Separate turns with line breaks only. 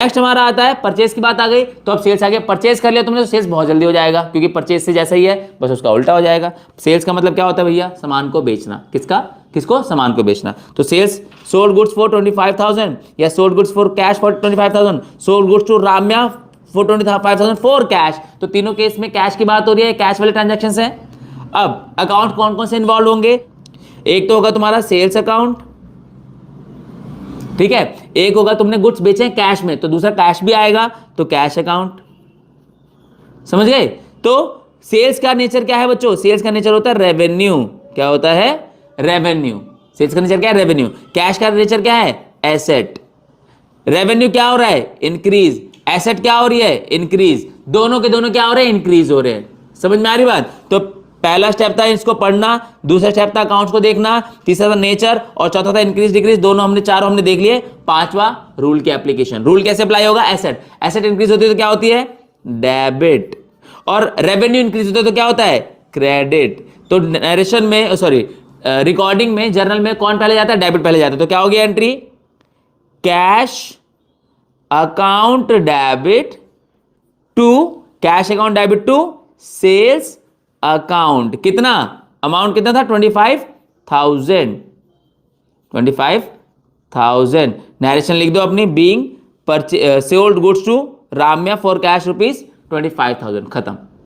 Next हमारा आता है परचेज की बात आ गई, तो अब सेल्स आ गया। परचेज कर लिया तुमने तो सेल्स बहुत जल्दी हो जाएगा, क्योंकि परचेज से जैसा ही है बस उसका उल्टा हो जाएगा। सेल्स का मतलब क्या होता है भैया, सामान को बेचना। किसको, सामान को बेचना। तो सेल्स सोल्ड गुड्स फॉर 25,000 या sold goods for cash for 25,000, sold goods to Ramya for 25,000 for cash. तो तीनों केस में कैश की बात हो रही है, कैश वाले ट्रांजेक्शन है। अब अकाउंट कौन कौन से इन्वॉल्व होंगे, एक तो होगा तुम्हारा सेल्स अकाउंट, ठीक है, एक होगा तुमने गुड्स बेचे हैं कैश में, तो दूसरा कैश भी आएगा, तो कैश अकाउंट। समझ गए। तो सेल्स का नेचर क्या है बच्चों, सेल्स का नेचर होता है रेवेन्यू। क्या होता है, रेवेन्यू। सेल्स का नेचर क्या है, रेवेन्यू। कैश का नेचर क्या है, एसेट। रेवेन्यू क्या हो रहा है, इंक्रीज। एसेट क्या हो रही है, इंक्रीज। दोनों के दोनों क्या हो रहे हैं, इंक्रीज हो रहे हैं। समझ में आ रही बात। तो पहला स्टेप था इसको पढ़ना, दूसरा स्टेप था अकाउंट्स को देखना, तीसरा था नेचर, और चौथा था इंक्रीज डिक्रीज। चारों हमने देख लिए। पांचवा रूल की एप्लीकेशन। रूल कैसे अप्लाई होगा, एसेट इंक्रीज होती है तो क्या होती है, डेबिट। और रेवेन्यू इंक्रीज होता है तो क्या होता है, क्रेडिट। तो नरेशन में रिकॉर्डिंग में, जर्नल में कौन पहले जाता है, डेबिट पहले जाता है। तो क्या हो गया entry, cash account debit to, cash account debit to sales account. कितना अमाउंट कितना था, 25,000। नरेशन लिख दो अपनी, being sold goods to Ramya for cash ₹25,000, खत्म।